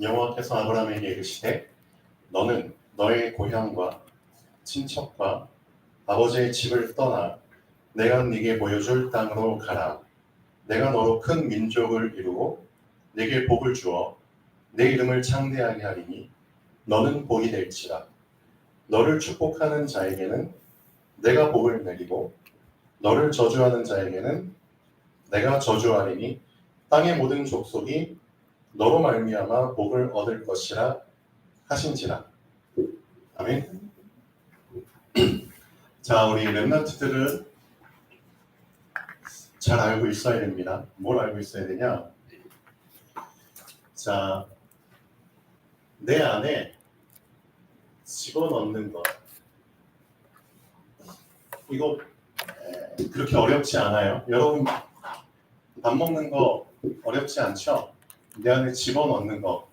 여호와께서 아브라함에게 이르시되 너는 너의 고향과 친척과 아버지의 집을 떠나 내가 네게 보여줄 땅으로 가라. 내가 너로 큰 민족을 이루고 네게 복을 주어 내 이름을 창대하게 하리니 너는 복이 될지라. 너를 축복하는 자에게는 내가 복을 내리고 너를 저주하는 자에게는 내가 저주하리니 땅의 모든 족속이 너로 말미암아 복을 얻을 것이라 하신지라. 아멘. 자, 우리 렘넌트들은 잘 알고 있어야 됩니다. 뭘 알고 있어야 되냐? 자, 내 안에 집어넣는 것. 이거 그렇게 어렵지 않아요. 여러분 밥 먹는 거 어렵지 않죠? 내 안에 집어넣는 거.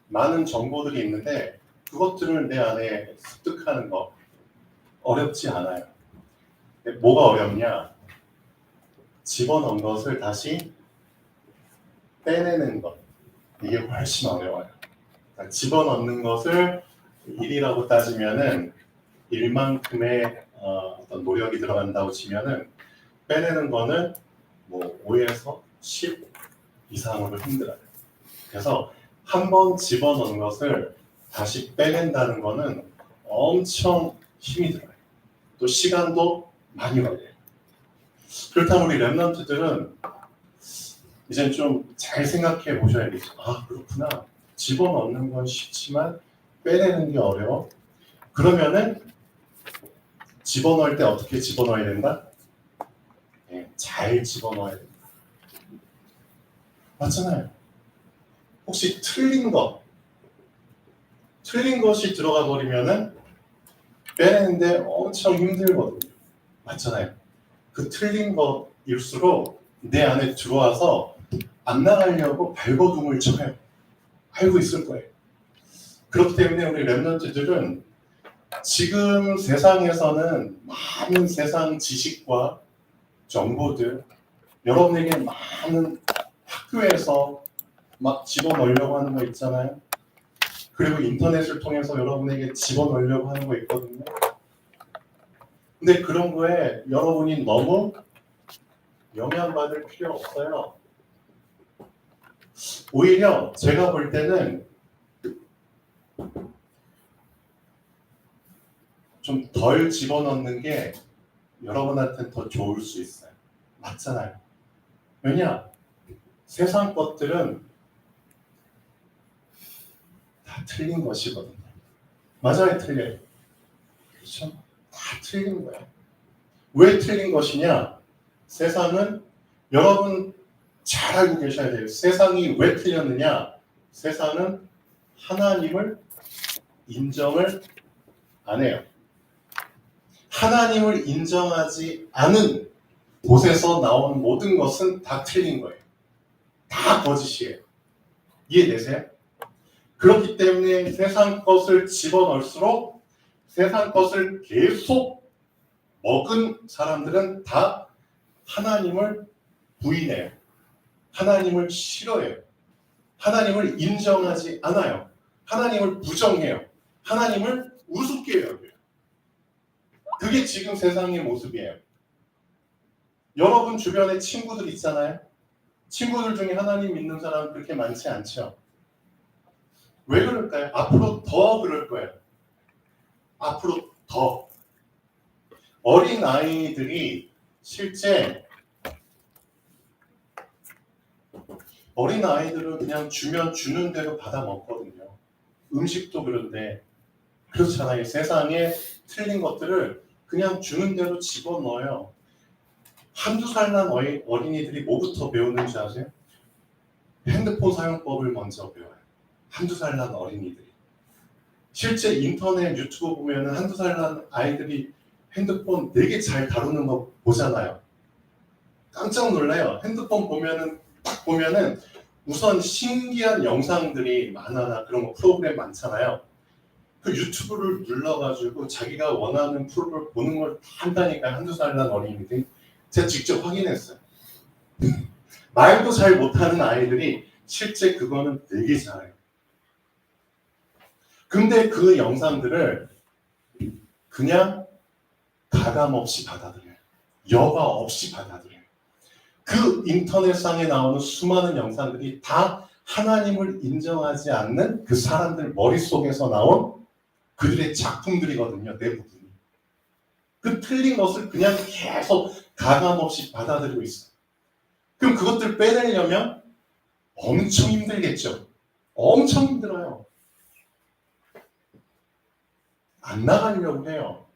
많은 정보들이 있는데 그것들을 내 안에 습득하는 거 어렵지 않아요. 뭐가 어렵냐? 집어넣은 것을 다시 빼내는 것. 이게 훨씬 어려워요. 그러니까 집어넣는 것을 일이라고 따지면은 일만큼의 어떤 노력이 들어간다고 치면은 빼내는 거는 뭐 5에서 10 이상으로 힘들어요. 그래서 한 번 집어넣은 것을 다시 빼낸다는 거는 엄청 힘이 들어요. 또 시간도 많이 걸려요. 그렇다면 우리 렘넌트들은 이제 좀 잘 생각해 보셔야겠죠. 아, 그렇구나. 집어넣는 건 쉽지만 빼내는 게 어려워. 그러면은 집어넣을 때 어떻게 집어넣어야 된다? 네, 잘 집어넣어야 된다. 맞잖아요. 혹시 틀린 것이 들어가 버리면은 빼내는데 엄청 힘들거든요. 맞잖아요. 그 틀린 것일수록 내 안에 들어와서 안 나가려고 발버둥을 쳐요. 알고 있을 거예요. 그렇기 때문에 우리 렘넌트들은 지금 세상에서는 많은 세상 지식과 정보들, 여러분에게 많은 학교에서 막 집어넣으려고 하는 거 있잖아요. 그리고 인터넷을 통해서 여러분에게 집어넣으려고 하는 거 있거든요. 근데 그런 거에 여러분이 너무 영향받을 필요 없어요. 오히려 제가 볼 때는 좀 덜 집어넣는 게 여러분한테는 더 좋을 수 있어요. 맞잖아요. 왜냐? 세상 것들은 다 틀린 것이거든요. 맞아요, 틀려요. 그렇죠? 다 틀린 거예요. 왜 틀린 것이냐? 세상은 여러분 잘 알고 계셔야 돼요. 세상이 왜 틀렸느냐? 세상은 하나님을 인정을 안 해요. 하나님을 인정하지 않은 곳에서 나온 모든 것은 다 틀린 거예요. 다 거짓이에요. 이해되세요? 그렇기 때문에 세상 것을 집어넣을수록 세상 것을 계속 먹은 사람들은 다 하나님을 부인해요. 하나님을 싫어해요. 하나님을 인정하지 않아요. 하나님을 부정해요. 하나님을 우습게 여겨요. 그게 지금 세상의 모습이에요. 여러분 주변에 친구들 있잖아요. 친구들 중에 하나님 믿는 사람은 그렇게 많지 않죠. 왜 그럴까요? 앞으로 더 그럴 거예요. 앞으로 더. 어린 아이들이 실제 어린 아이들은 그냥 주는 대로 받아 먹거든요. 음식도 그런데 그렇잖아요. 세상에 틀린 것들을 그냥 주는 대로 집어넣어요. 한두 살 난 어린이들이 뭐부터 배우는지 아세요? 핸드폰 사용법을 먼저 배워요. 한두 살 난 어린이들이. 실제 인터넷 유튜브 보면 한두 살 난 아이들이 핸드폰 되게 잘 다루는 거 보잖아요. 깜짝 놀라요. 핸드폰 딱 보면은 우선 신기한 영상들이 많아나 그런 거 프로그램 많잖아요. 그 유튜브를 눌러가지고 자기가 원하는 프로를 보는 걸 한다니까 한두 살 난 어린이들이. 제가 직접 확인했어요. 말도 잘 못하는 아이들이 실제 그거는 되게 잘해요. 근데 그 영상들을 그냥 가감 없이 받아들여요. 여과 없이 받아들여요. 그 인터넷상에 나오는 수많은 영상들이 다 하나님을 인정하지 않는 그 사람들 머릿속에서 나온 그들의 작품들이거든요. 대부분이. 그 틀린 것을 그냥 계속 가감 없이 받아들이고 있어요. 그럼 그것들 빼내려면 엄청 힘들겠죠. 엄청 힘들어요. 안 나가려고 해요.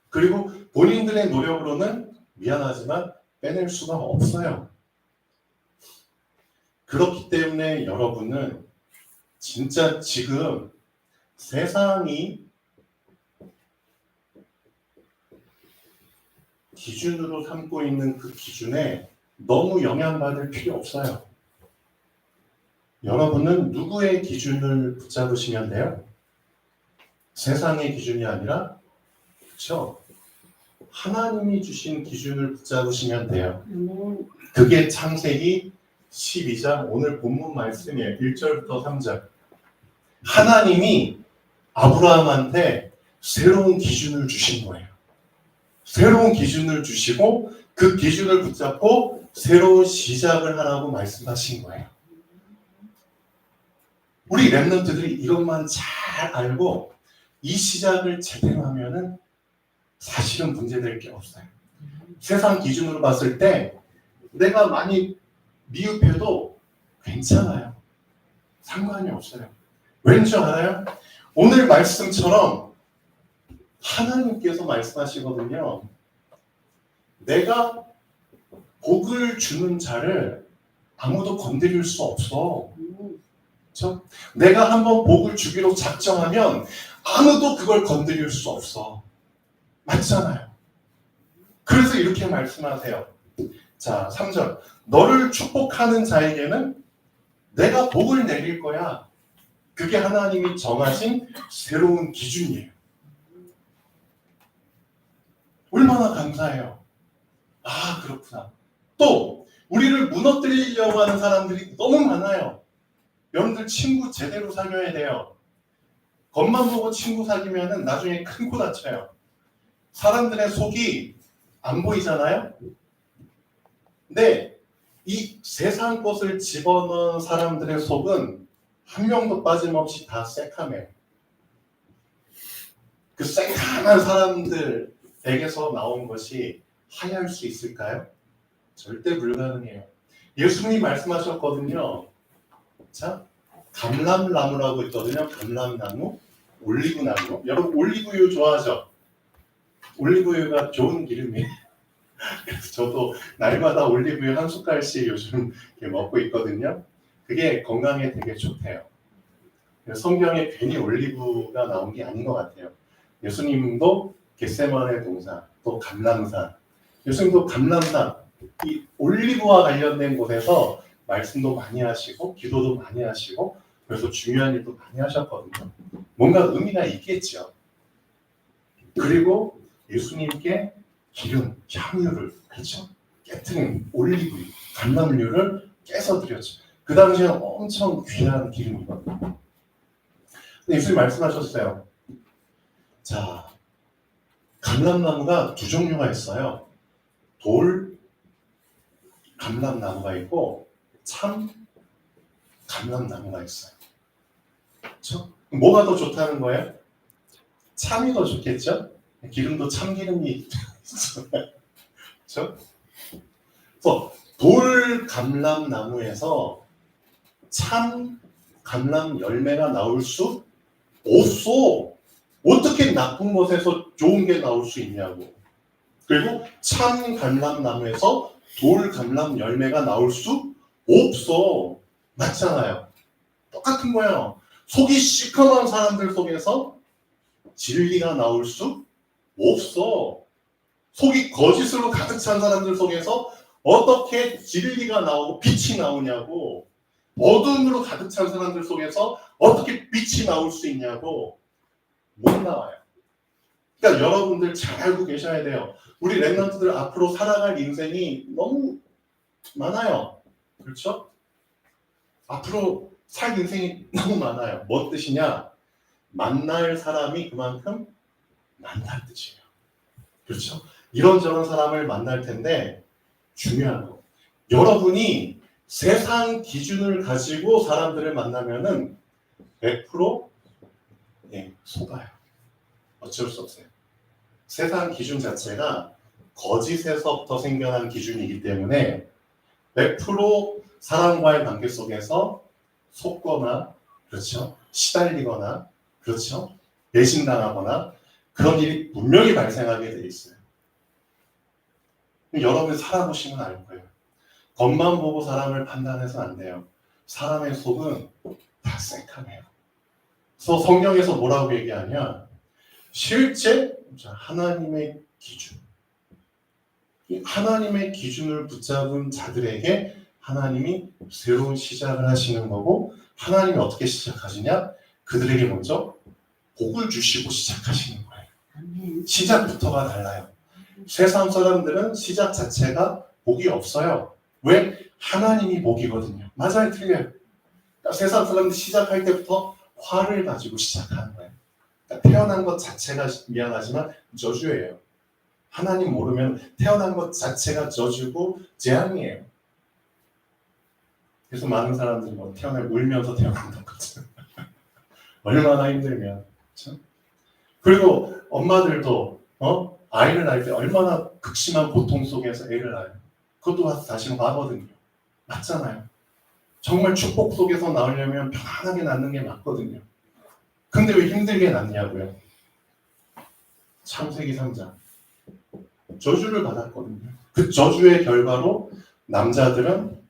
그리고 본인들의 노력으로는 미안하지만 빼낼 수가 없어요. 그렇기 때문에 여러분은 진짜 지금 세상이 기준으로 삼고 있는 그 기준에 너무 영향받을 필요 없어요. 여러분은 누구의 기준을 붙잡으시면 돼요? 세상의 기준이 아니라, 그렇죠? 하나님이 주신 기준을 붙잡으시면 돼요. 그게 창세기 12장 오늘 본문 말씀이에요. 1절부터 3절. 하나님이 아브라함한테 새로운 기준을 주신 거예요. 새로운 기준을 주시고 그 기준을 붙잡고 새로운 시작을 하라고 말씀하신 거예요. 우리 랩런트들이 이것만 잘 알고 이 시작을 제대로 하면은 사실은 문제될 게 없어요. 세상 기준으로 봤을 때 내가 많이 미흡해도 괜찮아요. 상관이 없어요. 왠지 알아요? 오늘 말씀처럼 하나님께서 말씀하시거든요. 내가 복을 주는 자를 아무도 건드릴 수 없어. 그렇죠? 내가 한번 복을 주기로 작정하면 아무도 그걸 건드릴 수 없어. 맞잖아요. 그래서 이렇게 말씀하세요. 자, 3절. 너를 축복하는 자에게는 내가 복을 내릴 거야. 그게 하나님이 정하신 새로운 기준이에요. 얼마나 감사해요. 아, 그렇구나. 또 우리를 무너뜨리려고 하는 사람들이 너무 많아요. 여러분들 친구 제대로 사귀어야 돼요. 겉만 보고 친구 사귀면 나중에 큰 코 다쳐요. 사람들의 속이 안 보이잖아요. 근데 이 세상 것을 집어넣은 사람들의 속은 한 명도 빠짐없이 다 새카매요. 그 새카만 사람들에게서 나온 것이 하얄 수 있을까요? 절대 불가능해요. 예수님이 말씀하셨거든요. 자, 감람나무라고 있거든요. 감람나무, 올리브나무. 여러분 올리브유 좋아하죠? 올리브유가 좋은 기름이에요. 그래서 저도 날마다 올리브유 한 숟갈씩 요즘 먹고 있거든요. 그게 건강에 되게 좋대요. 성경에 괜히 올리브가 나온 게 아닌 것 같아요. 예수님도 겟세마네 동산, 또 감람산, 예수님도 감람산, 이 올리브와 관련된 곳에서 말씀도 많이 하시고 기도도 많이 하시고 그래서 중요한 일도 많이 하셨거든요. 뭔가 의미가 있겠죠. 그리고 예수님께 기름, 향유를 그렇죠? 깨트린 올리브유, 감람유를 깨서 드렸죠. 그 당시에는 엄청 귀한 기름이거든요. 근데 예수님 말씀하셨어요. 자, 감람나무가 두 종류가 있어요. 돌 감람나무가 있고 참 감람나무가 있어요. 그렇죠? 뭐가 더 좋다는 거예요? 참이 더 좋겠죠? 기름도 참기름이 있잖아요. 그렇죠? 그래서 돌 감람나무에서 참 감람 열매가 나올 수 없어. 어떻게 나쁜 것에서 좋은 게 나올 수 있냐고. 그리고 참 감람나무에서 돌 감람 열매가 나올 수 없어. 맞잖아요. 똑같은 거예요. 속이 시커먼 사람들 속에서 진리가 나올 수 없어. 속이 거짓으로 가득 찬 사람들 속에서 어떻게 진리가 나오고 빛이 나오냐고. 어둠으로 가득 찬 사람들 속에서 어떻게 빛이 나올 수 있냐고. 못 나와요. 그러니까 여러분들 잘 알고 계셔야 돼요. 우리 랩런트들 앞으로 살아갈 인생이 너무 많아요. 그렇죠? 앞으로 살 인생이 너무 많아요. 뭔 뜻이냐? 만날 사람이 그만큼 많다는 뜻이에요. 그렇죠? 이런저런 사람을 만날 텐데 중요한 거. 여러분이 세상 기준을 가지고 사람들을 만나면은 100% 속아요. 어쩔 수 없어요. 세상 기준 자체가 거짓에서부터 생겨난 기준이기 때문에 100% 사람과의 관계 속에서 속거나, 그렇죠? 시달리거나, 그렇죠? 배신당하거나 그런 일이 분명히 발생하게 돼 있어요. 여러분 살아보시면 알 거예요. 겉만 보고 사람을 판단해서 안 돼요. 사람의 속은 다 새카매요. 그래서 성경에서 뭐라고 얘기하냐? 실제 하나님의 기준, 하나님의 기준을 붙잡은 자들에게 하나님이 새로운 시작을 하시는 거고, 하나님이 어떻게 시작하시냐? 그들에게 먼저 복을 주시고 시작하시는 거예요. 시작부터가 달라요. 세상 사람들은 시작 자체가 복이 없어요. 왜? 하나님이 복이거든요. 맞아요, 틀려요. 그러니까 세상 사람들이 시작할 때부터 화를 가지고 시작하는 거예요. 그러니까 태어난 것 자체가 미안하지만 저주예요. 하나님 모르면 태어난 것 자체가 저주고 재앙이에요. 그래서 많은 사람들이 울면서 태어난다고 하죠. 얼마나 힘들면. 그렇죠? 그리고 엄마들도 아이를 낳을 때 얼마나 극심한 고통 속에서 애를 낳아요. 그것도 사실은 과거든요. 맞잖아요. 정말 축복 속에서 낳으려면 편안하게 낳는 게 맞거든요. 근데 왜 힘들게 낳냐고요? 창세기 3장. 저주를 받았거든요. 그 저주의 결과로 남자들은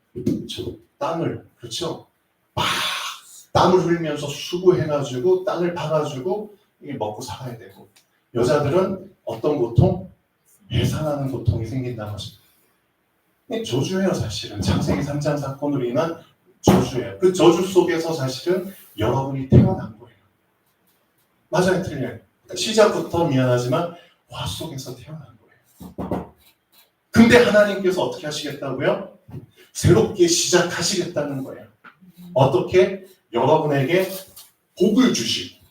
땅을, 그렇죠? 막 땀을 흘리면서 수고해가지고 땅을 파가지고 먹고 살아야 되고, 여자들은 어떤 고통? 배산하는 고통이 생긴다는 것입니다. 저주예요, 사실은. 창세기 3장 사건으로 인한 저주예요. 그 저주 속에서 사실은 여러분이 태어난 거예요. 맞아요, 틀려요. 시작부터 미안하지만 화 속에서 태어난 거예요. 근데 하나님께서 어떻게 하시겠다고요? 새롭게 시작하시겠다는 거예요. 어떻게? 여러분에게 복을 주시고.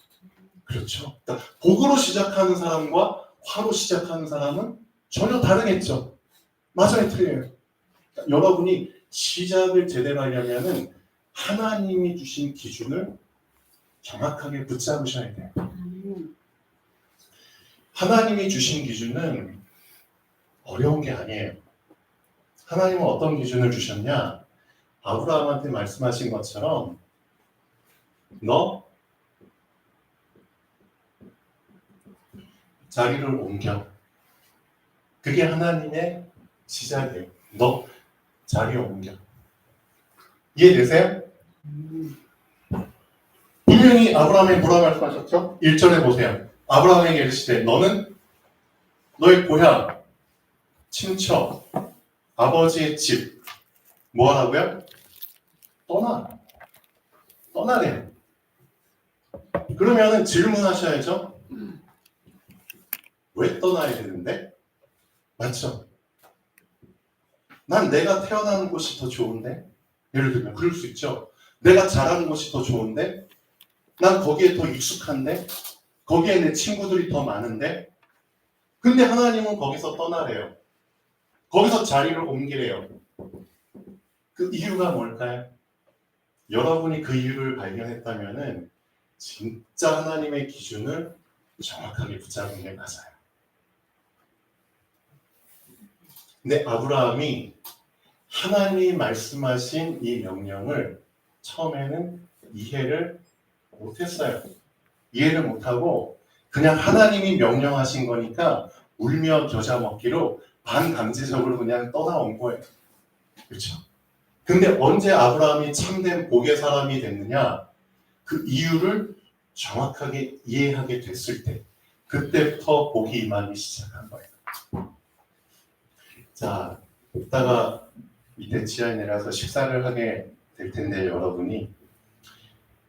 그렇죠. 그러니까 복으로 시작하는 사람과 화로 시작하는 사람은 전혀 다르겠죠. 맞아요, 틀려요. 그러니까 여러분이 시작을 제대로 하려면은 하나님이 주신 기준을 정확하게 붙잡으셔야 돼요. 하나님이 주신 기준은 어려운 게 아니에요. 하나님은 어떤 기준을 주셨냐? 아브라함한테 말씀하신 것처럼 너 자리를 옮겨. 그게 하나님의 시작이에요. 너 자리를 옮겨. 이해되세요? 분명히 아브라함이 뭐라고 말씀하셨죠? 1절에 보세요. 아브라함에게 이르시되 너는 너의 고향, 친척, 아버지의 집 뭐 하라고요? 떠나래요. 그러면은 질문하셔야죠. 왜 떠나야 되는데? 맞죠? 난 내가 태어난 곳이 더 좋은데? 예를 들면 그럴 수 있죠. 내가 자란 곳이 더 좋은데? 난 거기에 더 익숙한데? 거기에 내 친구들이 더 많은데? 근데 하나님은 거기서 떠나래요. 거기서 자리를 옮기래요. 그 이유가 뭘까요? 여러분이 그 이유를 발견했다면은 진짜 하나님의 기준을 정확하게 붙잡은 게 맞아요. 근데 아브라함이 하나님이 말씀하신 이 명령을 처음에는 이해를 못했어요. 이해를 못하고 그냥 하나님이 명령하신 거니까 울며 겨자 먹기로 반강제적으로 그냥 떠나온 거예요. 그렇죠? 근데 언제 아브라함이 참된 복의 사람이 됐느냐? 그 이유를 정확하게 이해하게 됐을 때, 그때부터 복이 임하기 시작한 거예요. 자, 이따가 밑에 지하에 내려서 식사를 하게 될 텐데 여러분이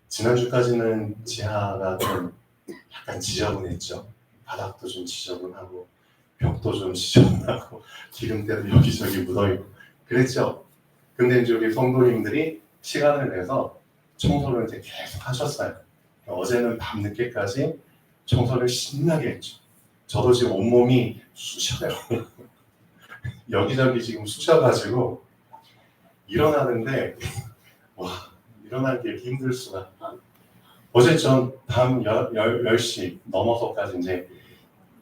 지난주까지는 지하가 좀 약간 지저분했죠. 바닥도 좀 지저분하고 벽도 좀 지저분하고 기름때도 여기저기 묻어있고 그랬죠. 근데 이제 우리 성도님들이 시간을 내서 청소를 이제 계속 하셨어요. 어제는 밤늦게까지 청소를 신나게 했죠. 저도 지금 온몸이 쑤셔요. 여기저기 지금 쑤셔가지고 일어나는데 와, 일어나기 힘들 수가. 어제 전 밤 10시 넘어서까지 이제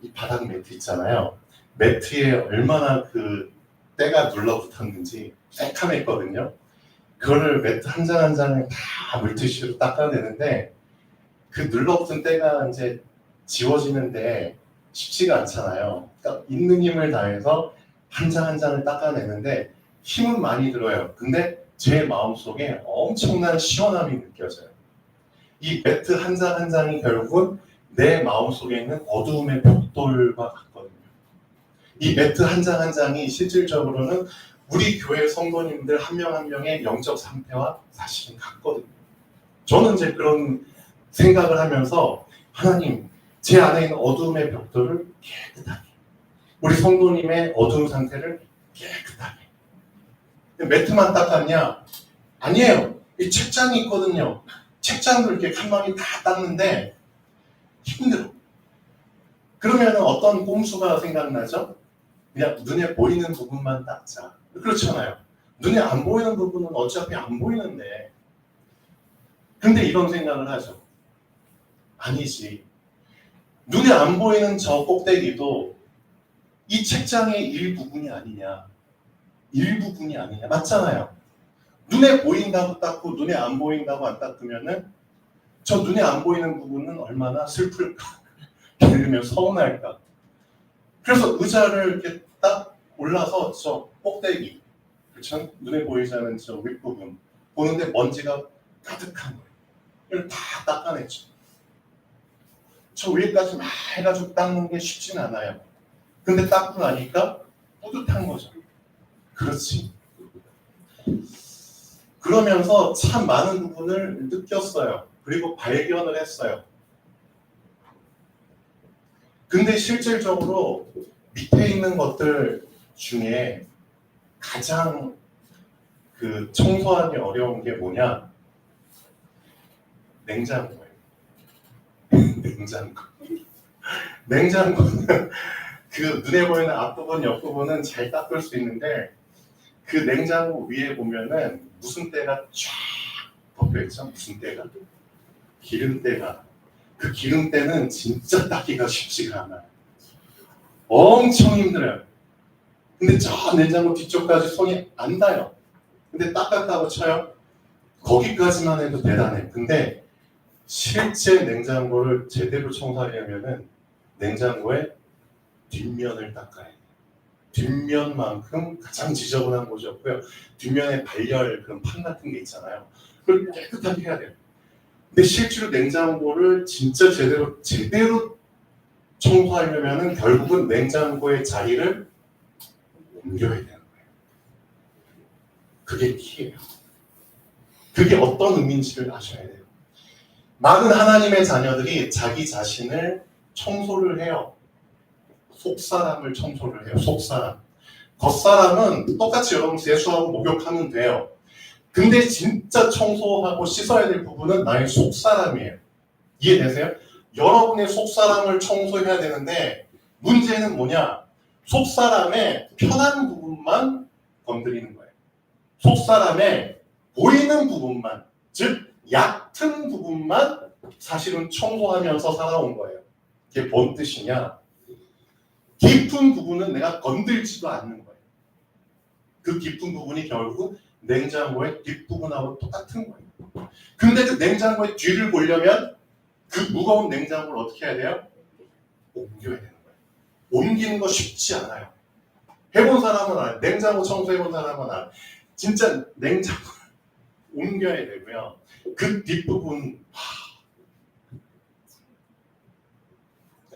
이 바닥 매트 있잖아요. 매트에 얼마나 그 때가 눌러붙었는지 새카맸거든요. 그거를 매트 한 장 한 장을 다 물티슈로 닦아내는데 그 눌러붙은 때가 이제 지워지는데 쉽지가 않잖아요. 그러니까 있는 힘을 다해서 한 장 한 장을 닦아내는데 힘은 많이 들어요. 근데 제 마음속에 엄청난 시원함이 느껴져요. 이 매트 한 장 한 장이 결국은 내 마음속에 있는 어두움의 벽돌과 같거든요. 이 매트 한 장 한 장이 실질적으로는 우리 교회 성도님들 한 명 한 명의 영적 상태와 사실은 같거든요. 저는 이제 그런 생각을 하면서 하나님, 제 안에 있는 어두움의 벽돌을 깨끗하게, 우리 성도님의 어두운 상태를 깨끗하게. 매트만 닦았냐? 아니에요. 이 책장이 있거든요. 책장도 이렇게 칸막이 다 닦는데 힘들어. 그러면 어떤 꼼수가 생각나죠? 그냥 눈에 보이는 부분만 닦자. 그렇잖아요. 눈에 안 보이는 부분은 어차피 안 보이는데. 근데 이런 생각을 하죠. 아니지. 눈에 안 보이는 저 꼭대기도 이 책장의 일부분이 아니냐. 일부분이 아니냐. 맞잖아요. 눈에 보인다고 닦고 눈에 안 보인다고 안 닦으면은 저 눈에 안 보이는 부분은 얼마나 슬플까. 이러면 서운할까. 그래서 의자를 이렇게 딱 올라서 저 꼭대기, 그렇죠? 눈에 보이지 않는 저 윗부분 보는데 먼지가 가득한 거예요. 이걸 다 닦아냈죠. 저 위에까지 막 해가지고 닦는 게 쉽진 않아요. 근데 닦고 나니까 뿌듯한 거죠. 그렇지. 그러면서 참 많은 부분을 느꼈어요. 그리고 발견을 했어요. 근데 실질적으로 밑에 있는 것들 중에 가장 그 청소하기 어려운 게 뭐냐? 냉장고예요. 냉장고. 냉장고는 그 눈에 보이는 앞부분, 옆부분은 잘 닦을 수 있는데 그 냉장고 위에 보면은 무슨 때가 쫙 덮여있죠? 무슨 때가? 기름때가. 그 기름때는 진짜 닦기가 쉽지가 않아요. 엄청 힘들어요. 근데 저 냉장고 뒤쪽까지 손이 안 닿아요. 근데 닦았다고 쳐요. 거기까지만 해도 대단해. 근데 실제 냉장고를 제대로 청소하려면은 냉장고의 뒷면을 닦아야 돼요. 뒷면만큼 가장 지저분한 곳이 없고요. 뒷면에 발열 그런 판 같은 게 있잖아요. 그걸 깨끗하게 해야 돼요. 근데 실제로 냉장고를 진짜 제대로 청소하려면은 결국은 냉장고의 자리를 옮겨야 되는 거예요. 그게 키예요. 그게 어떤 의미인지를 아셔야 돼요. 많은 하나님의 자녀들이 자기 자신을 청소를 해요. 속사람을 청소를 해요. 속사람. 겉사람은 똑같이 여러분 세수하고 목욕하면 돼요. 근데 진짜 청소하고 씻어야 될 부분은 나의 속사람이에요. 이해되세요? 여러분의 속사람을 청소해야 되는데 문제는 뭐냐? 속사람의 편한 부분만 건드리는 거예요. 속사람의 보이는 부분만, 즉 얕은 부분만 사실은 청소하면서 살아온 거예요. 이게 뭔 뜻이냐? 깊은 부분은 내가 건들지도 않는 거예요. 그 깊은 부분이 결국 냉장고의 뒷부분하고 똑같은 거예요. 근데 그 냉장고의 뒤를 보려면 그 무거운 냉장고를 어떻게 해야 돼요? 옮겨야 되는 거예요. 옮기는 거 쉽지 않아요. 해본 사람은 알아요. 냉장고 청소해본 사람은 알아요. 진짜 냉장고를 옮겨야 되고요. 그 뒷부분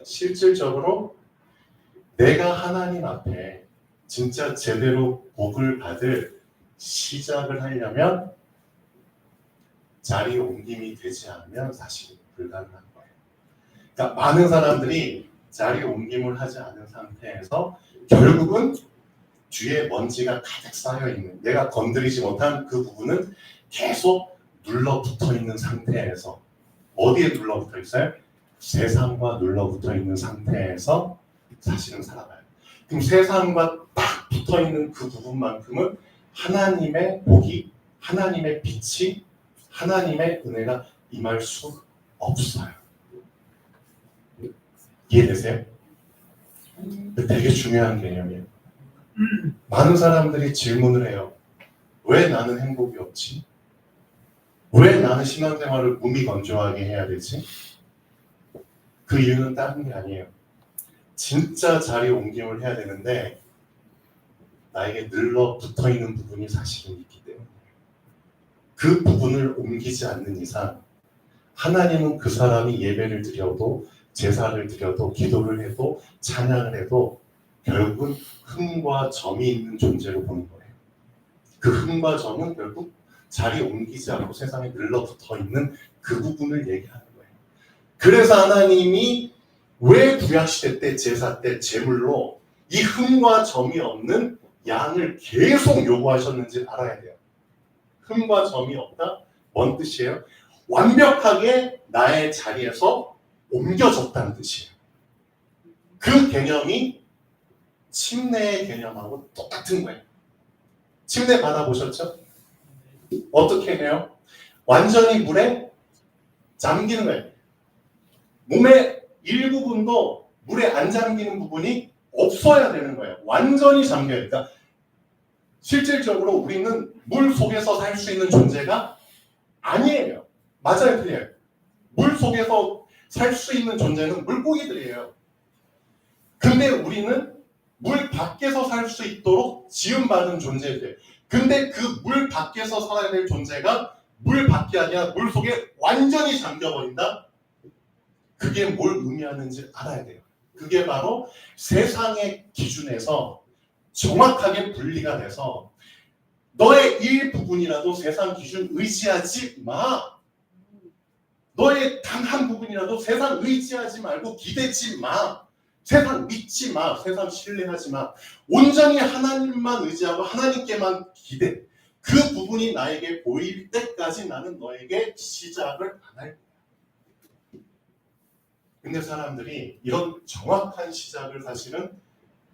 실질적으로 내가 하나님 앞에 진짜 제대로 복을 받을 시작을 하려면 자리 옮김이 되지 않으면 사실 불가능한 거예요. 그러니까 많은 사람들이 자리 옮김을 하지 않은 상태에서 결국은 뒤에 먼지가 가득 쌓여있는 내가 건드리지 못한 그 부분은 계속 눌러붙어 있는 상태에서, 어디에 눌러붙어 있어요? 세상과 눌러붙어 있는 상태에서 사실은 살아가요. 그럼 세상과 딱 붙어 있는 그 부분만큼은 하나님의 복이, 하나님의 빛이, 하나님의 은혜가 임할 수 없어요. 이해되세요? 되게 중요한 개념이에요. 많은 사람들이 질문을 해요. 왜 나는 행복이 없지? 왜 나는 신앙생활을 무미건조하게 해야 되지? 그 이유는 다른 게 아니에요. 진짜 자리 옮김을 해야 되는데 나에게 늘러 붙어 있는 부분이 사실은 있기 때문에 그 부분을 옮기지 않는 이상 하나님은 그 사람이 예배를 드려도 제사를 드려도 기도를 해도 찬양을 해도 결국은 흠과 점이 있는 존재로 보는 거예요. 그 흠과 점은 결국 자리 옮기지 않고 세상에 늘러붙어 있는 그 부분을 얘기하는 거예요. 그래서 하나님이 왜 구약시대 때 제사 때 제물로 이 흠과 점이 없는 양을 계속 요구하셨는지 알아야 돼요. 흠과 점이 없다? 뭔 뜻이에요? 완벽하게 나의 자리에서 옮겨졌다는 뜻이에요. 그 개념이 침례의 개념하고 똑같은 거예요. 침례 받아보셨죠? 어떻게 해요? 완전히 물에 잠기는 거예요. 몸의 일부분도 물에 안 잠기는 부분이 없어야 되는 거예요. 완전히 잠겨야 돼요. 그러니까 실질적으로 우리는 물 속에서 살 수 있는 존재가 아니에요. 맞아요, 틀려요? 물 속에서 살 수 있는 존재는 물고기들이에요. 근데 우리는 물 밖에서 살 수 있도록 지음받은 존재들. 근데 그 물 밖에서 살아야 될 존재가 물 밖이 아니라 물 속에 완전히 잠겨버린다? 그게 뭘 의미하는지 알아야 돼요. 그게 바로 세상의 기준에서 정확하게 분리가 돼서 너의 일부분이라도 세상 기준 의지하지 마. 너의 단 한 부분이라도 세상 의지하지 말고 기대지 마. 세상 믿지 마. 세상 신뢰하지 마. 온전히 하나님만 의지하고 하나님께만 기대. 그 부분이 나에게 보일 때까지 나는 너에게 시작을 안 할 거야. 근데 사람들이 이런 정확한 시작을 사실은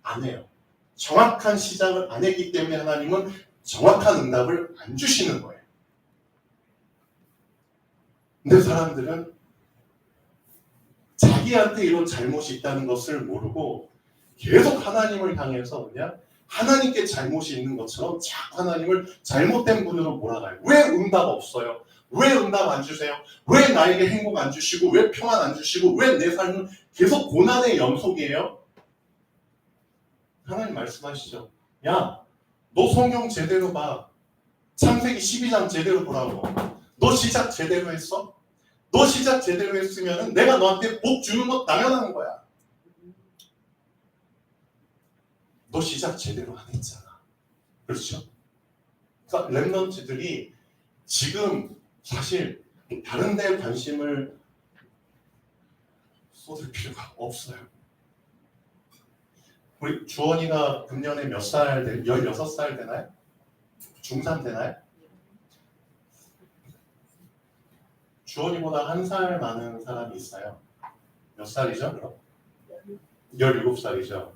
안 해요. 정확한 시작을 안 했기 때문에 하나님은 정확한 응답을 안 주시는 거예요. 근데 사람들은 자기한테 이런 잘못이 있다는 것을 모르고 계속 하나님을 향해서 그냥 하나님께 잘못이 있는 것처럼 자꾸 하나님을 잘못된 분으로 몰아가요. 왜 응답 없어요? 왜 응답 안 주세요? 왜 나에게 행복 안 주시고 왜 평안 안 주시고 왜 내 삶은 계속 고난의 연속이에요? 하나님 말씀하시죠. 야, 너 성경 제대로 봐. 창세기 12장 제대로 보라고. 너 시작 제대로 했어? 너 시작 제대로 했으면 내가 너한테 복 주는 거 당연한 거야. 너 시작 제대로 안 했잖아. 그렇죠? 그러니까 랩런트들이 지금 사실 다른 데 관심을 쏟을 필요가 없어요. 우리 주원이가 금년에 몇 살, 16살 되나요? 중3 되나요? 주원이보다 한 살 많은 사람이 있어요. 몇 살이죠, 그럼? 17살이죠.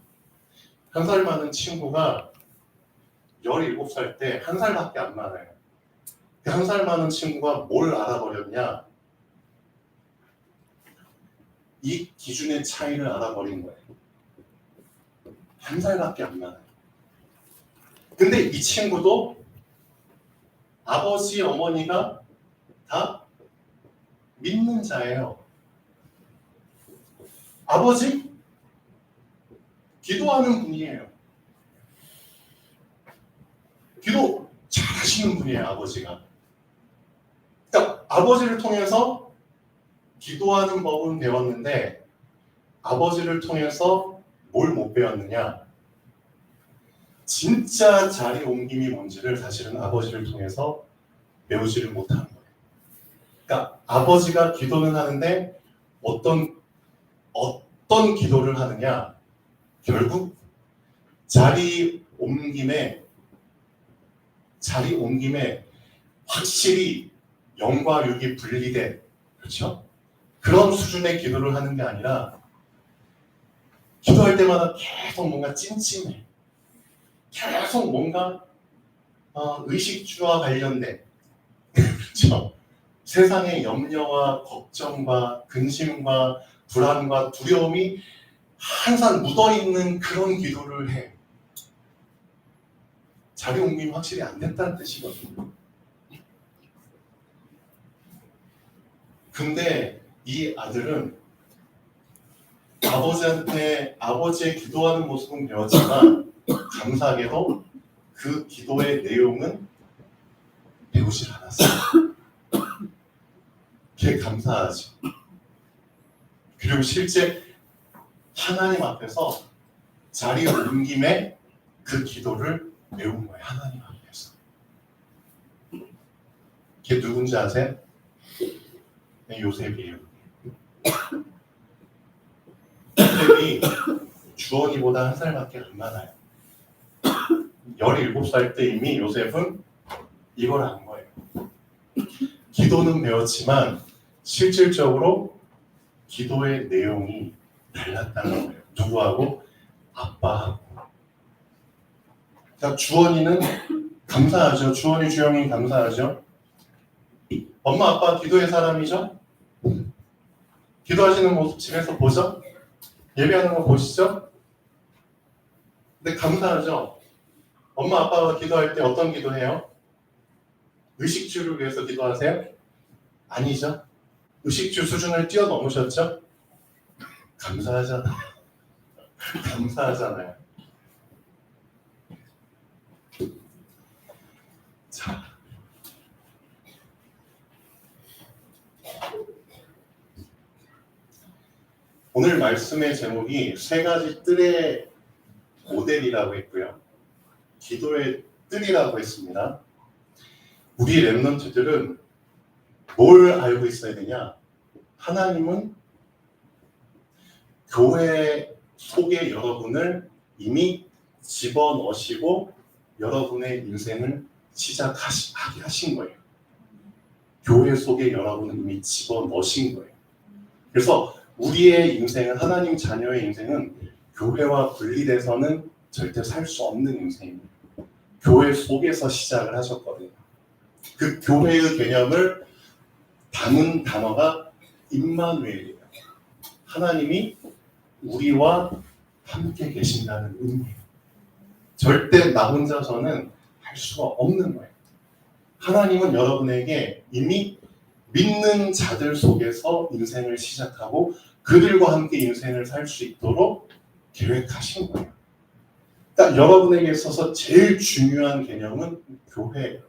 한 살 많은 친구가 17살 때 한 살밖에 안 많아요. 그 한 살 많은 친구가 뭘 알아버렸냐? 이 기준의 차이를 알아버린 거예요. 한 살밖에 안 많아요. 근데 이 친구도 아버지, 어머니가 다 믿는 자예요. 아버지? 기도하는 분이에요. 기도 잘하시는 분이에요, 아버지가. 그러니까 아버지를 통해서 기도하는 법은 배웠는데 아버지를 통해서 뭘 못 배웠느냐? 진짜 자리 옮김이 뭔지를 사실은 아버지를 통해서 배우지를 못하는 거예요. 그러니까 아버지가 기도는 하는데 어떤 기도를 하느냐? 결국 자리 옮김에 확실히 영과 육이 분리된, 그렇죠? 그런 수준의 기도를 하는 게 아니라 기도할 때마다 계속 뭔가 찜찜해. 계속 뭔가 의식주와 관련된, 그렇죠? 세상의 염려와 걱정과 근심과 불안과 두려움이 항상 묻어있는 그런 기도를 해. 자리 옮김이 확실히 안 됐다는 뜻이거든요. 근데 이 아들은 아버지한테 아버지의 기도하는 모습은 배웠지만 감사하게도 그 기도의 내용은 배우질 않았어요. 그게 감사하지. 그리고 실제 하나님 앞에서 자리 옮김에 그 기도를 배운 거예요. 하나님 앞에서. 걔 누군지 아세요? 요셉이에요. 요셉이 주원이보다 한 살밖에 안 많아요. 17살 때 이미 요셉은 이걸 안 거예요. 기도는 배웠지만 실질적으로 기도의 내용이 달랐다는 거예요. 누구하고? 아빠하고. 그러니까 주원이는 감사하죠. 주원이 주영이 감사하죠. 엄마 아빠 기도의 사람이죠. 기도하시는 모습 집에서 보죠. 예배하는 거 보시죠. 근데 감사하죠. 엄마 아빠가 기도할 때 어떤 기도해요? 의식주를 위해서 기도하세요? 아니죠. 의식주 수준을 뛰어넘으셨죠? 감사하잖아요. 감사하잖아요. 자, 오늘 말씀의 제목이 세 가지 뜰의 모델이라고 했고요. 기도의 뜰이라고 했습니다. 우리 랩런트들은 뭘 알고 있어야 되냐? 하나님은 교회 속에 여러분을 이미 집어넣으시고 여러분의 인생을 시작하게 하신 거예요. 교회 속에 여러분을 이미 집어넣으신 거예요. 그래서 우리의 인생은, 하나님 자녀의 인생은 교회와 분리돼서는 절대 살 수 없는 인생입니다. 교회 속에서 시작을 하셨거든요. 그 교회의 개념을 담은 단어가 임마누엘이에요. 하나님이 우리와 함께 계신다는 의미예요. 절대 나 혼자서는 할 수가 없는 거예요. 하나님은 여러분에게 이미 믿는 자들 속에서 인생을 시작하고 그들과 함께 인생을 살 수 있도록 계획하신 거예요. 그러니까 여러분에게 있어서 제일 중요한 개념은 교회예요.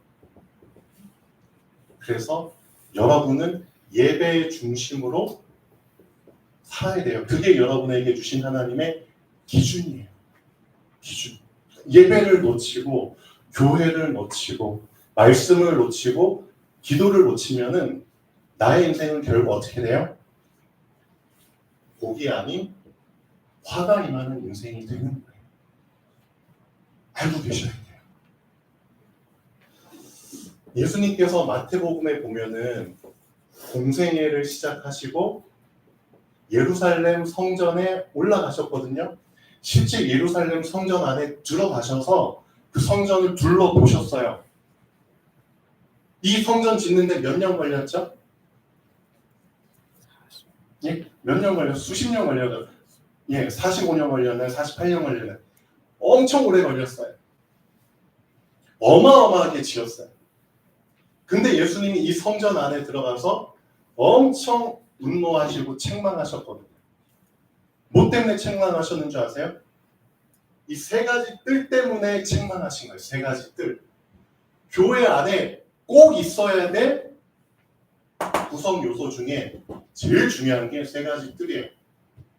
그래서 여러분은 예배의 중심으로 살아야 돼요. 그게 여러분에게 주신 하나님의 기준이에요. 기준. 예배를 놓치고 교회를 놓치고 말씀을 놓치고 기도를 놓치면은 나의 인생은 결국 어떻게 돼요? 복이 아닌 화가 임하는 인생이 되는 거예요. 알고 계셔야 돼요. 예수님께서 마태복음에 보면은 공생애를 시작하시고 예루살렘 성전에 올라가셨거든요. 실제 예루살렘 성전 안에 들어가셔서 그 성전을 둘러보셨어요. 이 성전 짓는데 몇 년 걸렸죠? 예? 몇 년 걸렸어요? 수십 년 걸렸어요. 예, 45년 걸렸나요? 48년 걸렸나요? 엄청 오래 걸렸어요. 어마어마하게 지었어요. 근데 예수님이 이 성전 안에 들어가서 엄청 분노하시고 책망하셨거든요. 뭐 때문에 책망하셨는 줄 아세요? 이 세 가지 뜰 때문에 책망하신 거예요. 세 가지 뜰. 교회 안에 꼭 있어야 될 구성 요소 중에 제일 중요한 게 세 가지 뜰이에요.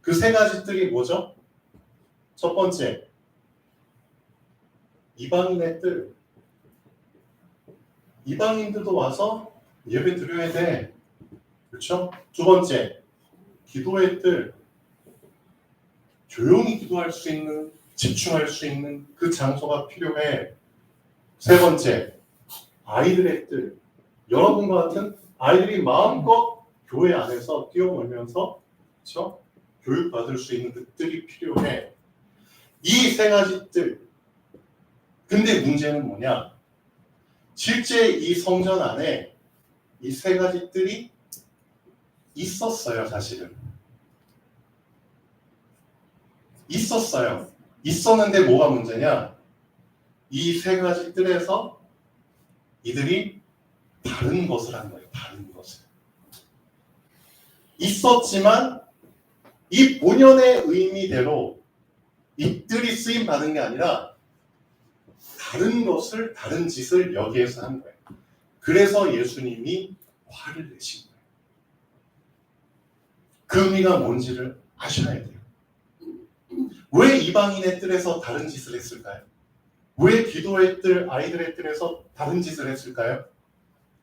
그 세 가지 뜰이 뭐죠? 첫 번째, 이방인의 뜰. 이방인들도 와서 예배 드려야 돼. 그렇죠? 두 번째, 기도의 뜰. 조용히 기도할 수 있는, 집중할 수 있는 그 장소가 필요해. 세 번째, 아이들의 뜰. 여러분과 같은 아이들이 마음껏 교회 안에서 뛰어놀면서 그렇죠? 교육받을 수 있는 것들이 필요해. 이 세 가지 뜰. 근데 문제는 뭐냐? 실제 이 성전 안에 이 세 가지 뜰이 있었어요, 사실은. 있었어요. 있었는데 뭐가 문제냐? 이 세 가지 뜰에서 이들이 다른 것을 한 거예요. 다른 것을. 있었지만 이 본연의 의미대로 이 뜰이 쓰임 받은 게 아니라 다른 것을, 다른 짓을 여기에서 한 거예요. 그래서 예수님이 화를 내신 거예요. 그 의미가 뭔지를 아셔야 돼요. 왜 이방인의 뜰에서 다른 짓을 했을까요? 왜 기도의 뜰, 아이들의 뜰에서 다른 짓을 했을까요?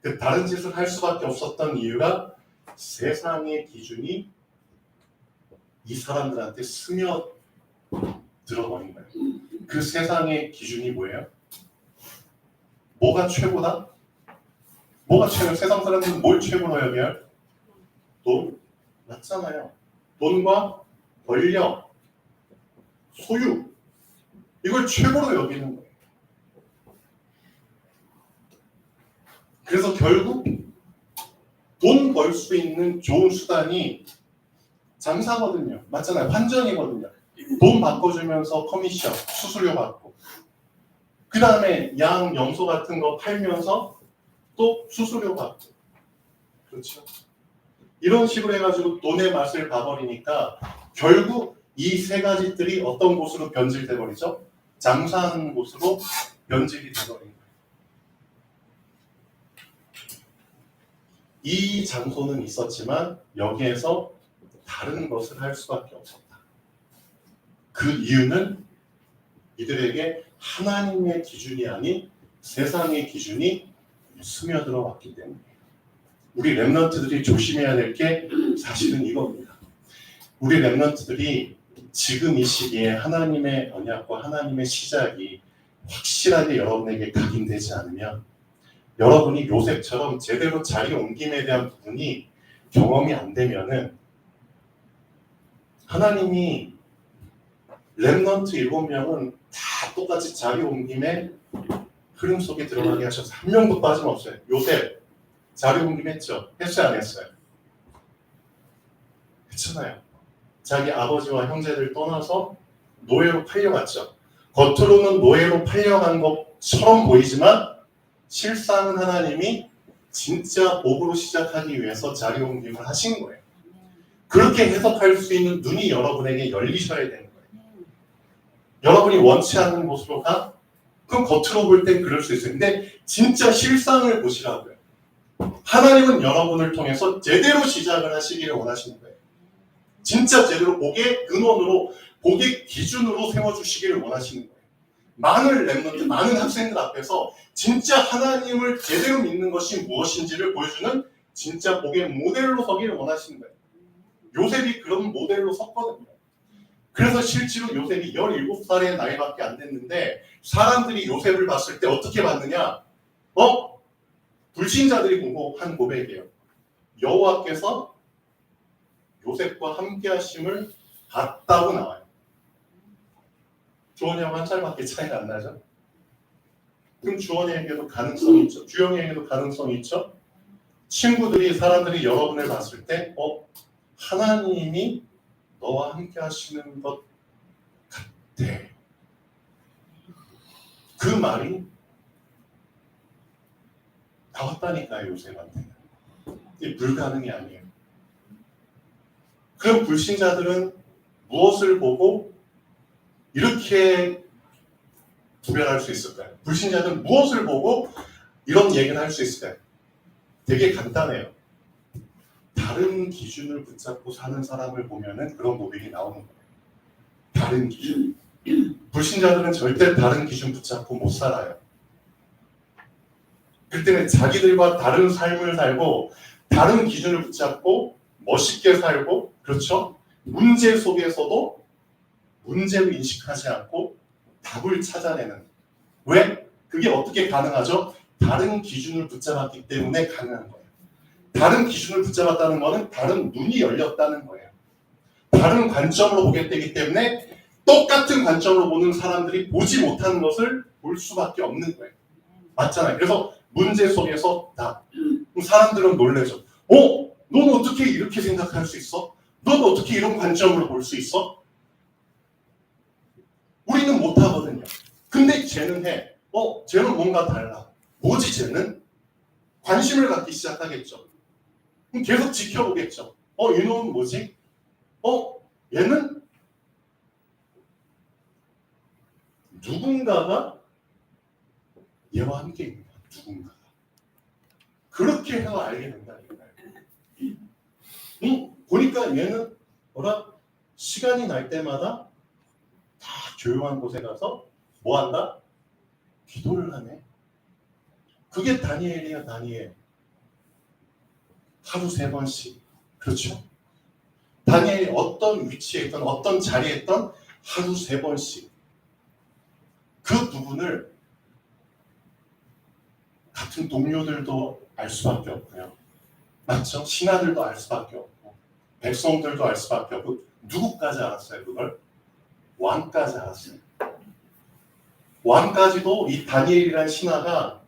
그 다른 짓을 할 수밖에 없었던 이유가 세상의 기준이 이 사람들한테 스며들어버린 거예요. 그 세상의 기준이 뭐예요? 뭐가 최고다? 뭐가 최고? 세상 사람들은 뭘 최고로 여겨요? 돈? 맞잖아요. 돈과 권력, 소유, 이걸 최고로 여기는 거예요. 그래서 결국 돈 벌 수 있는 좋은 수단이 장사거든요. 맞잖아요. 환전이거든요. 돈 바꿔주면서 커미션, 수수료 받고 그 다음에 양, 염소 같은 거 팔면서 또 수수료 받고 그렇죠. 이런 식으로 해가지고 돈의 맛을 봐버리니까 결국 이 세 가지들이 어떤 곳으로 변질돼 버리죠? 장사하는 곳으로 변질이 돼버린 거예요. 이 장소는 있었지만 여기에서 다른 것을 할 수밖에 없었다. 그 이유는 이들에게 하나님의 기준이 아닌 세상의 기준이 스며들어 왔기 때문이에요. 우리 렘넌트들이 조심해야 될 게 사실은 이겁니다. 우리 렘넌트들이 지금 이 시기에 하나님의 언약과 하나님의 시작이 확실하게 여러분에게 각인되지 않으면 여러분이 요셉처럼 제대로 자리 옮김에 대한 부분이 경험이 안 되면은 하나님이 렘넌트 7명은 다 똑같이 자리 옮김의 흐름 속에 들어가게 하셔서 한 명도 빠짐없어요. 요셉 자리 옮김했죠? 했어요? 안 했어요? 했잖아요. 자기 아버지와 형제들 떠나서 노예로 팔려갔죠. 겉으로는 노예로 팔려간 것처럼 보이지만 실상은 하나님이 진짜 복으로 시작하기 위해서 자리 옮김을 하신 거예요. 그렇게 해석할 수 있는 눈이 여러분에게 열리셔야 되는 거예요. 여러분이 원치 않는 곳으로 가? 그럼 겉으로 볼 땐 그럴 수 있어요. 근데 진짜 실상을 보시라고요. 하나님은 여러분을 통해서 제대로 시작을 하시기를 원하시는 거예요. 진짜 제대로 복의 근원으로, 복의 기준으로 세워주시기를 원하시는 거예요. 많은 렘넌트, 많은 학생들 앞에서 진짜 하나님을 제대로 믿는 것이 무엇인지를 보여주는 진짜 복의 모델로 서기를 원하시는 거예요. 요셉이 그런 모델로 섰거든요. 그래서 실제로 요셉이 17살의 나이밖에 안 됐는데 사람들이 요셉을 봤을 때 어떻게 봤느냐? 불신자들이 한 고백이에요. 여호와께서 요셉과 함께 하심을 봤다고 나와요. 주원이하고 한 살밖에 차이가 안 나죠? 그럼 주원이에게도 가능성이 있죠. 주영이에게도 가능성이 있죠. 친구들이, 사람들이 여러분을 봤을 때 하나님이 너와 함께 하시는 것 같아. 그 말이 나왔다니까요, 요셉한테는. 이게 불가능이 아니에요. 그럼 불신자들은 무엇을 보고 이렇게 구별할 수 있을까요? 불신자들은 무엇을 보고 이런 얘기를 할 수 있을까요? 되게 간단해요. 다른 기준을 붙잡고 사는 사람을 보면은 그런 고백이 나오는 거예요. 다른 기준. 불신자들은 절대 다른 기준 붙잡고 못 살아요. 그럴 때는 자기들과 다른 삶을 살고 다른 기준을 붙잡고 멋있게 살고, 그렇죠? 문제 속에서도 문제를 인식하지 않고 답을 찾아내는. 왜? 그게 어떻게 가능하죠? 다른 기준을 붙잡았기 때문에 가능한 거예요. 다른 기준을 붙잡았다는 거는 다른 눈이 열렸다는 거예요. 다른 관점으로 보게 되기 때문에 똑같은 관점으로 보는 사람들이 보지 못하는 것을 볼 수밖에 없는 거예요. 맞잖아요. 그래서 문제 속에서 사람들은 놀래죠. 넌 어떻게 이렇게 생각할 수 있어? 넌 어떻게 이런 관점으로 볼 수 있어? 우리는 못하거든요. 근데 쟤는 해. 쟤는 뭔가 달라. 뭐지 쟤는? 관심을 갖기 시작하겠죠. 그럼 계속 지켜보겠죠. 이놈은 뭐지? 얘는 누군가가 얘와 함께 있는 거야. 누군가가. 그렇게 해서 알게 된다니까요. 보니까 얘는 시간이 날 때마다 다 조용한 곳에 가서 뭐 한다? 기도를 하네. 그게 다니엘이야, 다니엘. 하루 3번씩. 그렇죠? 다니엘이 어떤 위치에 있던 어떤 자리에 있던 하루 3번씩. 그 부분을 같은 동료들도 알 수밖에 없고요. 맞죠? 신하들도 알 수밖에 없고 백성들도 알 수밖에 없고 누구까지 알았어요? 그걸? 왕까지 알았어요. 왕까지도 이 다니엘이라는 신하가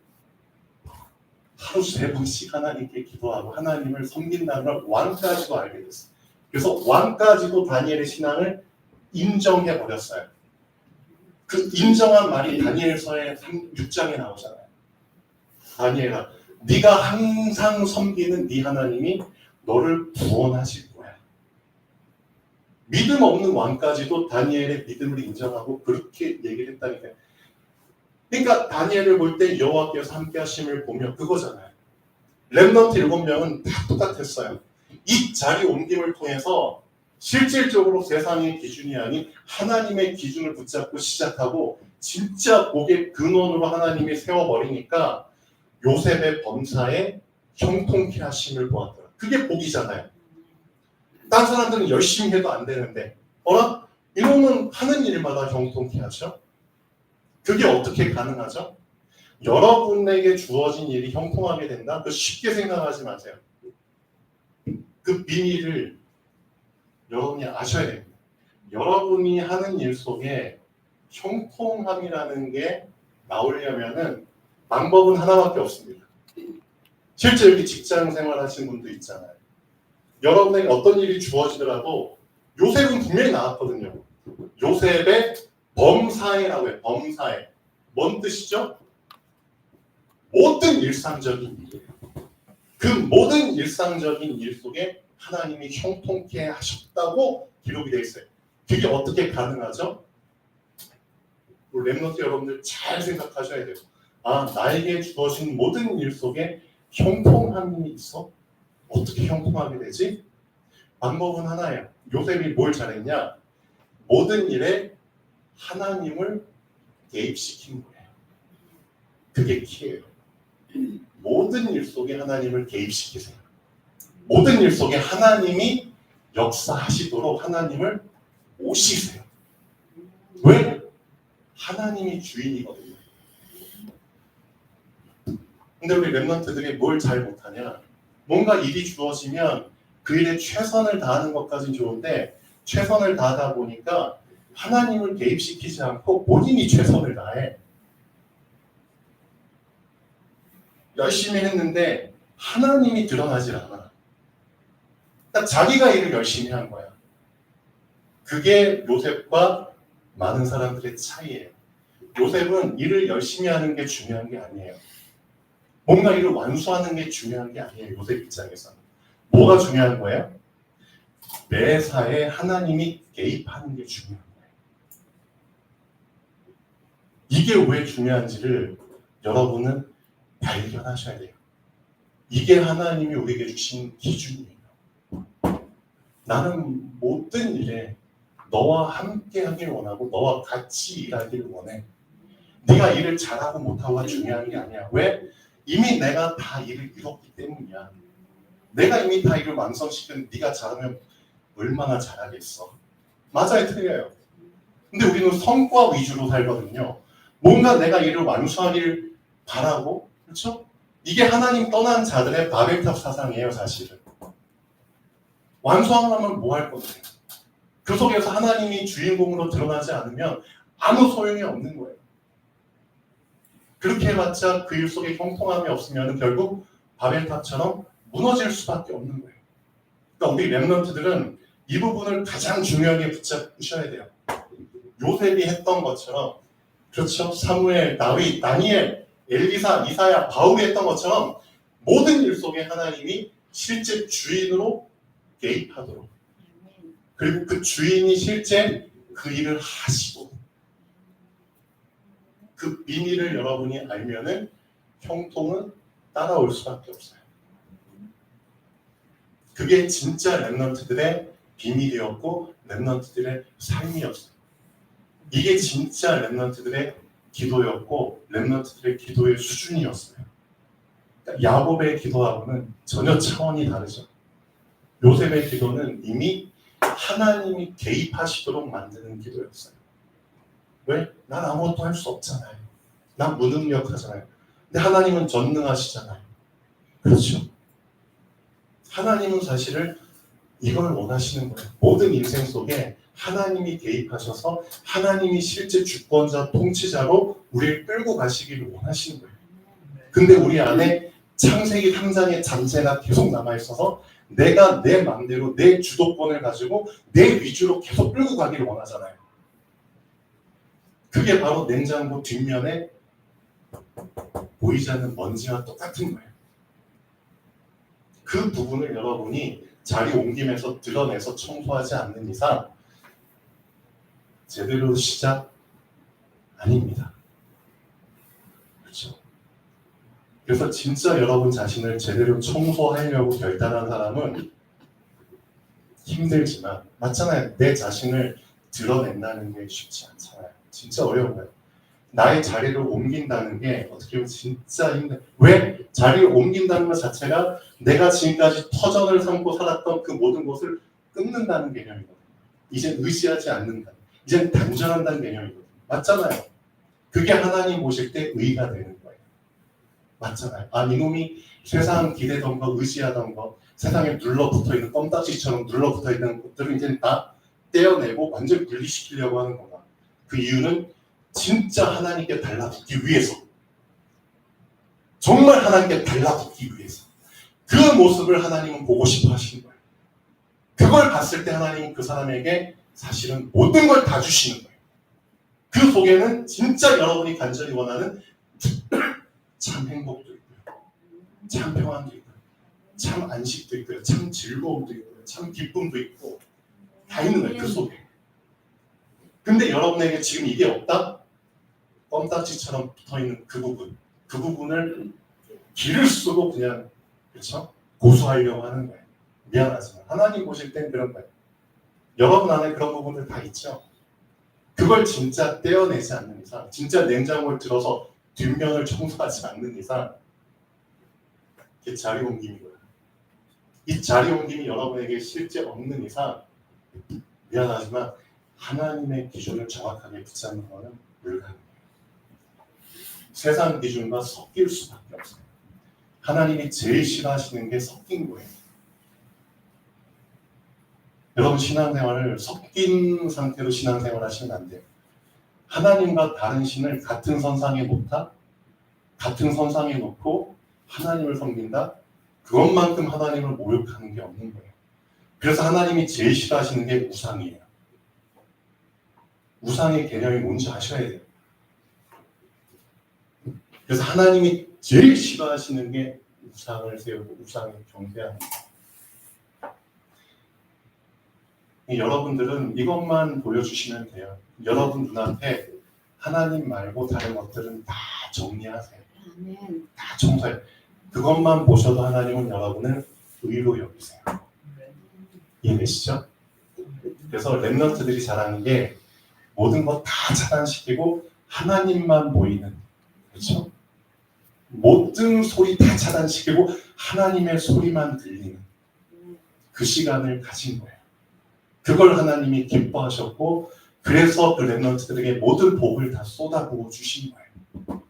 하루 3번씩 하나님께 기도하고 하나님을 섬긴다는 걸 왕까지도 알게 됐어요. 그래서 왕까지도 다니엘의 신앙을 인정해버렸어요. 그 인정한 말이 다니엘서의 6장에 나오잖아요. 다니엘아, 네가 항상 섬기는 네 하나님이 너를 구원하실 거야. 믿음 없는 왕까지도 다니엘의 믿음을 인정하고 그렇게 얘기를 했다니까요. 그러니까 다니엘을 볼 때 여호와께서 함께 하심을 보며 그거잖아요. 렘넌트 7명은 다 똑같았어요. 이 자리 옮김을 통해서 실질적으로 세상의 기준이 아닌 하나님의 기준을 붙잡고 시작하고 진짜 복의 근원으로 하나님이 세워버리니까 요셉의 범사에 형통케 하심을 보았더라. 그게 복이잖아요. 딴 사람들은 열심히 해도 안 되는데 이놈은 하는 일마다 형통케 하죠. 그게 어떻게 가능하죠? 여러분에게 주어진 일이 형통하게 된다? 그 쉽게 생각하지 마세요. 그 비밀을 여러분이 아셔야 됩니다. 여러분이 하는 일 속에 형통함이라는 게 나오려면은 방법은 하나밖에 없습니다. 실제 여기 직장 생활 하시는 분도 있잖아요. 여러분에게 어떤 일이 주어지더라도 요셉은 분명히 나왔거든요. 요셉의 범사에라고 해요. 범사에. 뭔 뜻이죠? 모든 일상적인 일이에요. 그 모든 일상적인 일 속에 하나님이 형통케 하셨다고 기록이 되어 있어요. 그게 어떻게 가능하죠? 렘넌트 여러분들 잘 생각하셔야 돼요. 나에게 주어진 모든 일 속에 형통함이 있어? 어떻게 형통하게 되지? 방법은 하나예요. 요셉이 뭘 잘했냐? 모든 일에 하나님을 개입시킨 거예요. 그게 키예요. 모든 일 속에 하나님을 개입시키세요. 모든 일 속에 하나님이 역사하시도록 하나님을 모시세요. 왜? 하나님이 주인이거든요. 근데 우리 렘넌트들이 뭘 잘 못하냐? 뭔가 일이 주어지면 그 일에 최선을 다하는 것까지는 좋은데 최선을 다하다 보니까 하나님을 개입시키지 않고 본인이 최선을 다해. 열심히 했는데 하나님이 드러나질 않아. 딱 자기가 일을 열심히 한 거야. 그게 요셉과 많은 사람들의 차이예요. 요셉은 일을 열심히 하는 게 중요한 게 아니에요. 뭔가 일을 완수하는 게 중요한 게 아니에요. 요셉 입장에서는. 뭐가 중요한 거예요? 매사에 하나님이 개입하는 게 중요한 거예요. 이게 왜 중요한지를 여러분은 발견하셔야 돼요. 이게 하나님이 우리에게 주신 기준이에요. 나는 모든 일에 너와 함께 하길 원하고 너와 같이 일하길 원해. 네가 일을 잘하고 못하고가 중요한 게 아니야. 왜? 이미 내가 다 일을 이뤘기 때문이야. 내가 이미 다 일을 완성시킨 네가 잘하면 얼마나 잘하겠어. 맞아요, 틀려요. 근데 우리는 성과 위주로 살거든요. 뭔가 내가 일을 완수하길 바라고 그렇죠? 이게 하나님 떠난 자들의 바벨탑 사상이에요, 사실은. 완수하려면 뭐 할 건데? 그 속에서 하나님이 주인공으로 드러나지 않으면 아무 소용이 없는 거예요. 그렇게 해봤자 그 일 속에 형통함이 없으면 결국 바벨탑처럼 무너질 수밖에 없는 거예요. 그러니까 우리 렘넌트들은 이 부분을 가장 중요하게 붙잡으셔야 돼요. 요셉이 했던 것처럼, 그렇죠? 사무엘, 다윗, 다니엘, 엘리사, 이사야, 바울이 했던 것처럼 모든 일 속에 하나님이 실제 주인으로 개입하도록, 그리고 그 주인이 실제 그 일을 하시고, 그 비밀을 여러분이 알면은 형통은 따라올 수밖에 없어요. 그게 진짜 렘넌트들의 비밀이었고 렘넌트들의 삶이었어요. 이게 진짜 렘넌트들의 기도였고 렘넌트들의 기도의 수준이었어요. 그러니까 야곱의 기도하고는 전혀 차원이 다르죠. 요셉의 기도는 이미 하나님이 개입하시도록 만드는 기도였어요. 왜? 난 아무것도 할 수 없잖아요. 난 무능력하잖아요. 근데 하나님은 전능하시잖아요. 그렇죠? 하나님은 사실은 이걸 원하시는 거예요. 모든 인생 속에 하나님이 개입하셔서 하나님이 실제 주권자, 통치자로 우리를 끌고 가시기를 원하시는 거예요. 근데 우리 안에 창세기 3장의 잠재가 계속 남아있어서 내가 내 마음대로 내 주도권을 가지고 내 위주로 계속 끌고 가기를 원하잖아요. 그게 바로 냉장고 뒷면에 보이지 않는 먼지와 똑같은 거예요. 그 부분을 여러분이 자리 옮김에서 드러내서 청소하지 않는 이상 제대로 시작 아닙니다. 그렇죠? 그래서 진짜 여러분 자신을 제대로 청소하려고 결단한 사람은 힘들지만, 맞잖아요. 내 자신을 드러낸다는 게 쉽지 않잖아요. 진짜 어려운 거예요. 나의 자리를 옮긴다는 게 어떻게 보면 진짜 힘들어요. 왜? 자리를 옮긴다는 것 자체가 내가 지금까지 터전을 삼고 살았던 그 모든 것을 끊는다는 개념이거든요. 이젠 의지하지 않는다. 이젠 단절한다는 개념이거든요. 맞잖아요. 그게 하나님 보실 때 의가 되는 거예요. 맞잖아요. 아, 이놈이 세상 기대던 거, 의지하던 거, 세상에 눌러붙어있는 껌딱지처럼 눌러붙어있는 것들을 이제 다 떼어내고 완전히 분리시키려고 하는 거다. 그 이유는 진짜 하나님께 달라붙기 위해서, 정말 하나님께 달라붙기 위해서 그 모습을 하나님은 보고 싶어 하시는 거예요. 그걸 봤을 때 하나님은 그 사람에게 사실은 모든 걸 다 주시는 거예요. 그 속에는 진짜 여러분이 간절히 원하는 참 행복도 있고요, 참 평안도 있고요, 참 안식도 있고요, 참 즐거움도 있고요, 참 기쁨도 있고 다 있는 거예요. 그 속에. 근데 여러분에게 지금 이게 없다? 껌딱지처럼 붙어있는 그 부분을 기를 쓰고 그냥, 그렇죠? 고수하려고 하는 거예요. 미안하지만 하나님 보실 땐 그런 거예요. 여러분 안에 그런 부분들 다 있죠? 그걸 진짜 떼어내지 않는 이상, 진짜 냉장고를 들어서 뒷면을 청소하지 않는 이상 이게 자리 옮김이고요. 이 자리 옮김이 여러분에게 실제 없는 이상 미안하지만 하나님의 기준을 정확하게 붙잡는 것은 불가능해요. 세상 기준과 섞일 수밖에 없어요. 하나님이 제일 싫어하시는 게 섞인 거예요. 여러분 신앙생활을 섞인 상태로 신앙생활 하시면 안 돼요. 하나님과 다른 신을 같은 선상에 놓다, 같은 선상에 놓고 하나님을 섬긴다, 그것만큼 하나님을 모욕하는 게 없는 거예요. 그래서 하나님이 제일 싫어하시는 게 우상이에요. 우상의 개념이 뭔지 아셔야 돼요. 그래서 하나님이 제일 싫어하시는 게 우상을 세우고 우상에 경배하는 거예요. 여러분들은 이것만 보여주시면 돼요. 여러분 눈앞에 하나님 말고 다른 것들은 다 정리하세요. 다 청소해요. 그것만 보셔도 하나님은 여러분을 의로 여기세요. 이해되시죠? 그래서 렘넌트들이 잘하는 게 모든 것 다 차단시키고 하나님만 보이는, 그렇죠? 모든 소리 다 차단시키고 하나님의 소리만 들리는 그 시간을 가진 거예요. 그걸 하나님이 기뻐하셨고, 그래서 그 렘넌트들에게 모든 복을 다 쏟아부어 주신 거예요.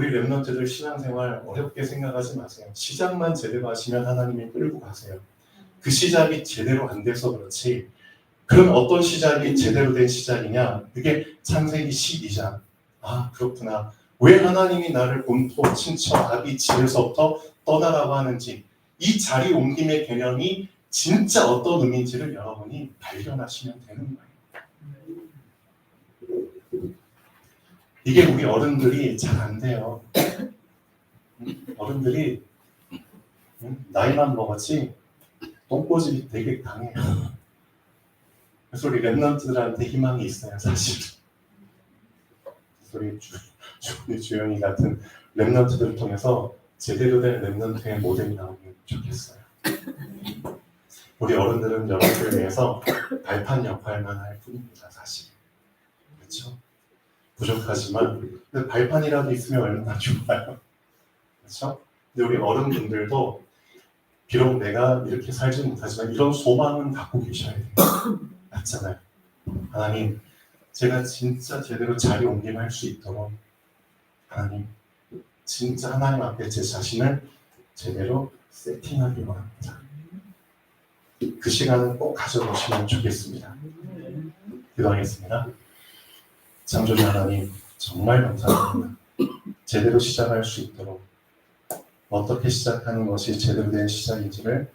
우리 렘넌트들 신앙생활 어렵게 생각하지 마세요. 시작만 제대로 하시면 하나님이 끌고 가세요. 그 시작이 제대로 안 돼서 그렇지. 그럼 어떤 시작이 제대로 된 시작이냐? 그게 창세기 12장. 아, 그렇구나. 왜 하나님이 나를 본토, 친척, 아비 집에서부터 떠나라고 하는지, 이 자리 옮김의 개념이 진짜 어떤 의미인지를 여러분이 발견하시면 되는 거예요. 이게 우리 어른들이 잘 안 돼요. 어른들이 나이만 먹었지 똥꼬집이 되게 강해요. 그래서 우리 랩런트들한테 희망이 있어요, 사실. 우리 주영이 같은 랩런트들을 통해서 제대로 된 랩런트의 모델이 나오면 좋겠어요. 우리 어른들은 여러분들을 위해서 발판 역할만 할 뿐입니다, 사실. 그렇죠? 부족하지만 근데 발판이라도 있으면 얼마나 좋아요. 그렇죠? 근데 우리 어른분들도 비록 내가 이렇게 살지 못하지만 이런 소망은 갖고 계셔야 돼요. 맞잖아요. 하나님, 제가 진짜 제대로 자리 옮김할 수 있도록 하나님, 진짜 하나님 앞에 제 자신을 제대로 세팅하기 원합니다. 그 시간을 꼭 가져보시면 좋겠습니다. 기도하겠습니다. 창조주 하나님, 정말 감사합니다. 제대로 시작할 수 있도록 어떻게 시작하는 것이 제대로 된 시작인지를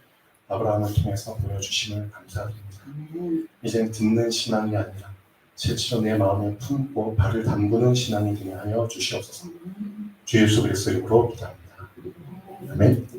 아브라함을 통해서 보여주심을 감사드립니다. 이젠 듣는 신앙이 아니라 실제로 내 마음에 품고 발을 담그는 신앙이 되게 하여 주시옵소서. 주 예수 그리스도의 이름으로 기도합니다. 아멘.